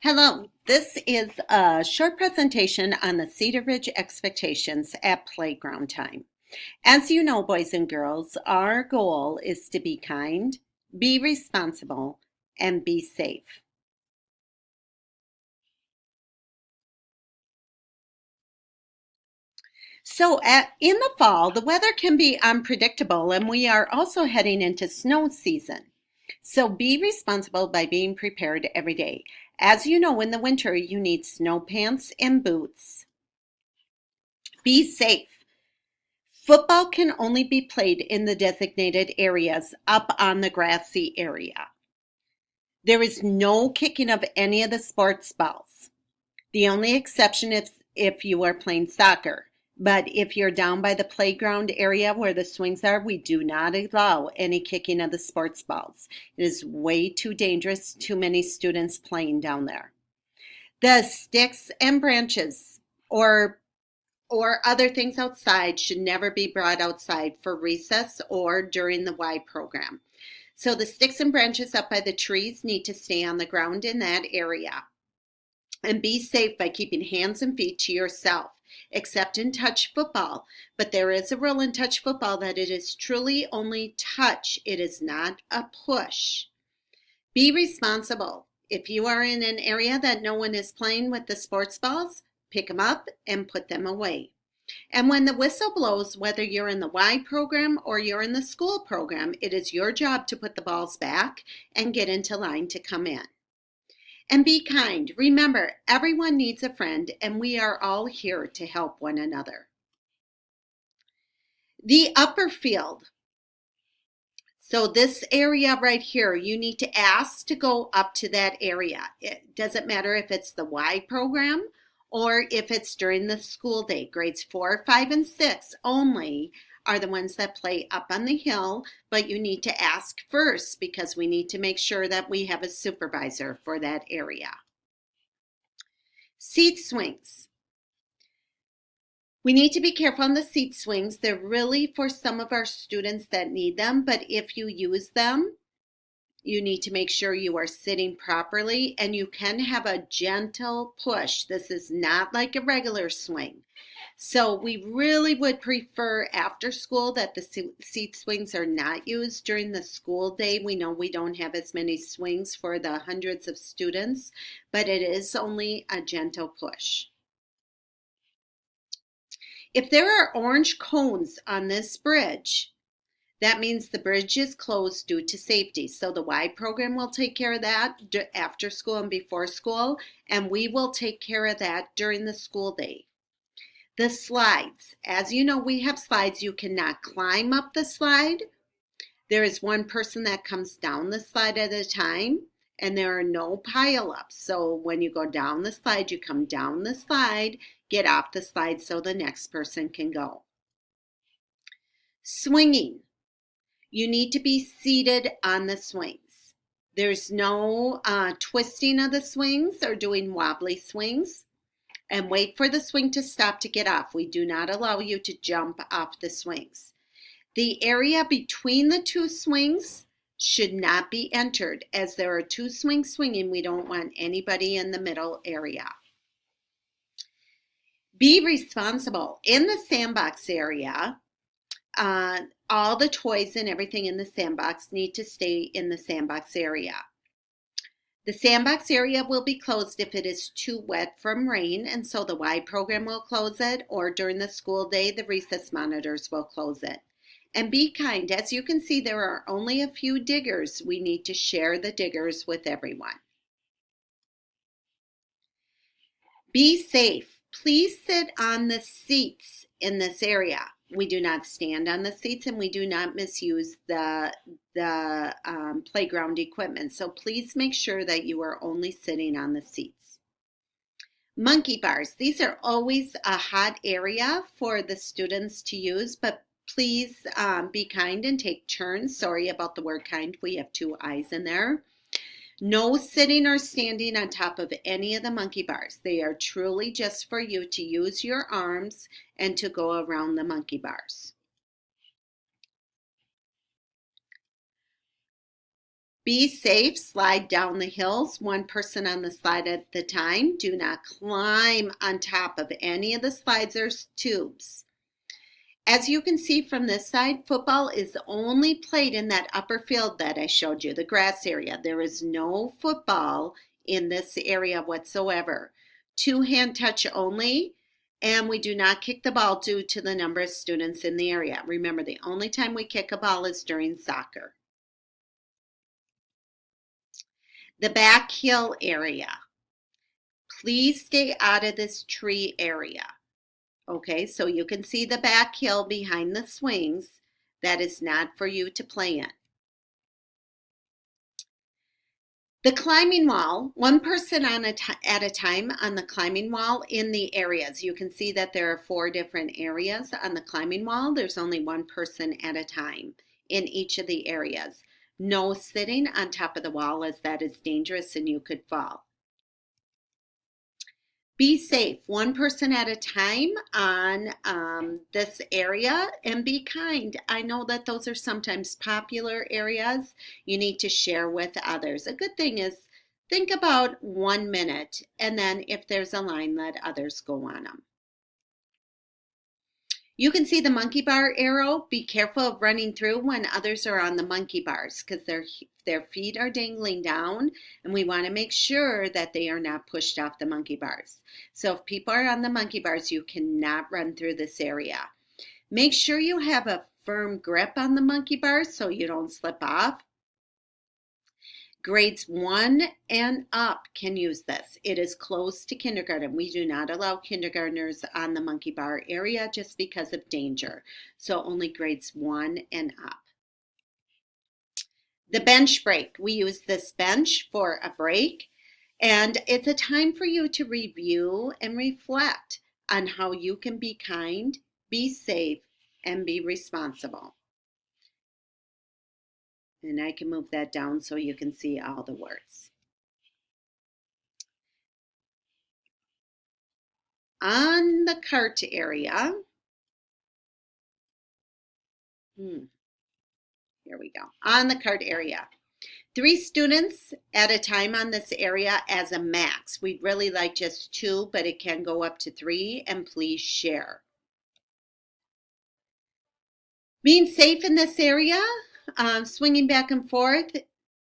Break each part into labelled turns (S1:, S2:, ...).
S1: Hello, this is a short presentation on the Cedar Ridge expectations at playground time. As you know, boys and girls, our goal is to be kind, be responsible, and be safe. In the fall, the weather can be unpredictable, and we are also heading into snow season. So be responsible by being prepared every day. As you know, in the winter, you need snow pants and boots. Be safe. Football can only be played in the designated areas up on the grassy area. There is no kicking of any of the sports balls. The only exception is if you are playing soccer. But if you're down by the playground area where the swings are, we do not allow any kicking of the sports balls. It is way too dangerous, too many students playing down there. The sticks and branches or other things outside should never be brought outside for recess or during the Y program. So the sticks and branches up by the trees need to stay on the ground in that area. And be safe by keeping hands and feet to yourself, except in touch football. But there is a rule in touch football that it is truly only touch. It is not a push. Be responsible. If you are in an area that no one is playing with the sports balls, pick them up and put them away. And when the whistle blows, whether you're in the Y program or you're in the school program, it is your job to put the balls back and get into line to come in. And be kind. Remember, everyone needs a friend, and we are all here to help one another. The upper field. So this area right here, you need to ask to go up to that area. It doesn't matter if it's the Y program or if it's during the school day. Grades 4, 5, and 6 only are the ones that play up on the hill, but you need to ask first because we need to make sure that we have a supervisor for that area. Seat swings. We need to be careful on the seat swings. They're really for some of our students that need them, but if you use them, you need to make sure you are sitting properly, and you can have a gentle push. This is not like a regular swing. So we really would prefer after school that the seat swings are not used during the school day. We know we don't have as many swings for the hundreds of students, but it is only a gentle push. If there are orange cones on this bridge, that means the bridge is closed due to safety. So the Y program will take care of that after school and before school, and we will take care of that during the school day. The slides. As you know, we have slides. You cannot climb up the slide. There is one person that comes down the slide at a time, and there are no pile-ups. So when you go down the slide, you come down the slide, get off the slide so the next person can go. Swinging. You need to be seated on the swings. There's no twisting of the swings or doing wobbly swings. And wait for the swing to stop to get off. We do not allow you to jump off the swings. The area between the two swings should not be entered. As there are two swings swinging, we don't want anybody in the middle area. Be responsible. In the sandbox area, all the toys and everything in the sandbox need to stay in the sandbox area. The sandbox area will be closed if it is too wet from rain, and so the Y program will close it, or during the school day, the recess monitors will close it. And be kind. As you can see, there are only a few diggers. We need to share the diggers with everyone. Be safe. Please sit on the seats in this area. We do not stand on the seats, and we do not misuse the playground equipment. So please make sure that you are only sitting on the seats. Monkey bars. These are always a hot area for the students to use, but please be kind and take turns. Sorry about the word kind. We have two I's in there. No sitting or standing on top of any of the monkey bars. They are truly just for you to use your arms and to go around the monkey bars. Be safe, slide down the hills, one person on the slide at the time. Do not climb on top of any of the slides or tubes. As you can see from this side, football is only played in that upper field that I showed you, the grass area. There is no football in this area whatsoever. Two-hand touch only, and we do not kick the ball due to the number of students in the area. Remember, the only time we kick a ball is during soccer. The back hill area. Please stay out of this tree area. Okay, so you can see the back hill behind the swings. That is not for you to play in. The climbing wall, one person at a time on the climbing wall in the areas. You can see that there are 4 different areas on the climbing wall. There's only one person at a time in each of the areas. No sitting on top of the wall, as that is dangerous and you could fall. Be safe, one person at a time on this area, and be kind. I know that those are sometimes popular areas you need to share with others. A good thing is think about 1 minute, and then if there's a line, let others go on them. You can see the monkey bar arrow. Be careful of running through when others are on the monkey bars because their feet are dangling down, and we want to make sure that they are not pushed off the monkey bars. So if people are on the monkey bars, you cannot run through this area. Make sure you have a firm grip on the monkey bars so you don't slip off. Grades 1 and up can use this. It is closed to kindergarten. We do not allow kindergartners on the monkey bar area just because of danger. So only grades 1 and up. The bench break. We use this bench for a break, and it's a time for you to review and reflect on how you can be kind, be safe, and be responsible. And I can move that down so you can see all the words. On the cart area, here we go. On the cart area, 3 students at a time on this area as a max. We'd really like just 2, but it can go up to 3, and please share. Being safe in this area, swinging back and forth,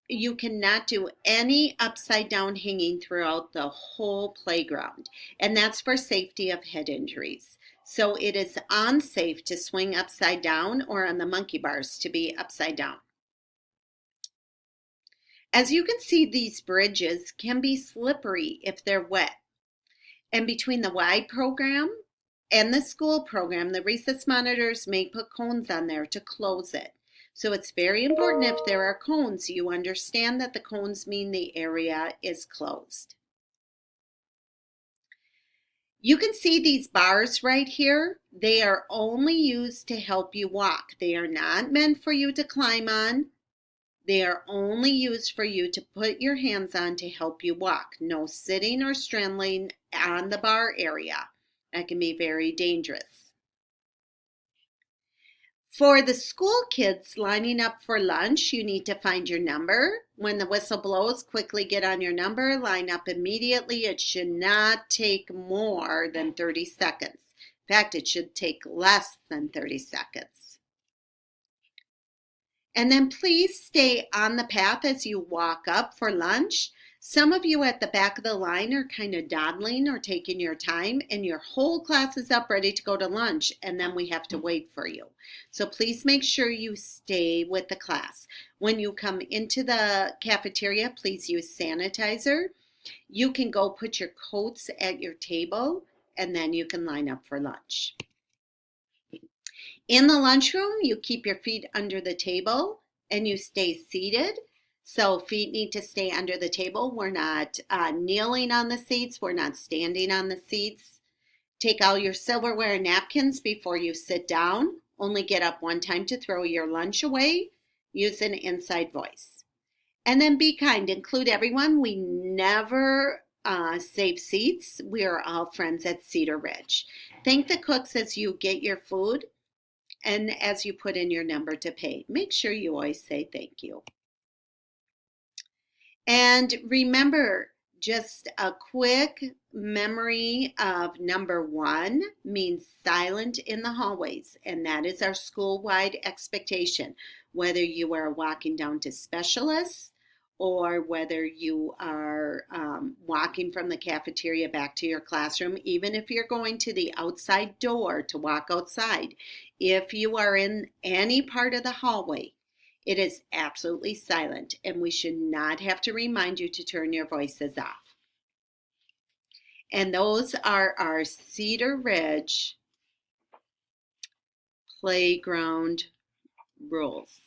S1: you cannot do any upside down hanging throughout the whole playground, and that's for safety of head injuries. So it is unsafe to swing upside down or on the monkey bars to be upside down. As you can see, these bridges can be slippery if they're wet. And between the Y program and the school program, the recess monitors may put cones on there to close it. So it's very important if there are cones, you understand that the cones mean the area is closed. You can see these bars right here. They are only used to help you walk. They are not meant for you to climb on. They are only used for you to put your hands on to help you walk. No sitting or straddling on the bar area. That can be very dangerous. For the school kids lining up for lunch, you need to find your number. When the whistle blows, quickly get on your number, line up immediately. It should not take more than 30 seconds. In fact, it should take less than 30 seconds. And then please stay on the path as you walk up for lunch. Some of you at the back of the line are kind of dawdling or taking your time, and your whole class is up ready to go to lunch, and then we have to wait for you. So please make sure you stay with the class. When you come into the cafeteria, please use sanitizer. You can go put your coats at your table, and then you can line up for lunch. In the lunchroom, you keep your feet under the table and you stay seated. So feet need to stay under the table. We're not kneeling on the seats. We're not standing on the seats. Take all your silverware and napkins before you sit down. Only get up one time to throw your lunch away. Use an inside voice. And then be kind. Include everyone. We never save seats. We are all friends at Cedar Ridge. Thank the cooks as you get your food and as you put in your number to pay. Make sure you always say thank you. And remember, just a quick memory of number one means silent in the hallways, and that is our school-wide expectation. Whether you are walking down to specialists or whether you are walking from the cafeteria back to your classroom, even if you're going to the outside door to walk outside, if you are in any part of the hallway, it is absolutely silent, and we should not have to remind you to turn your voices off. And those are our Cedar Ridge playground rules.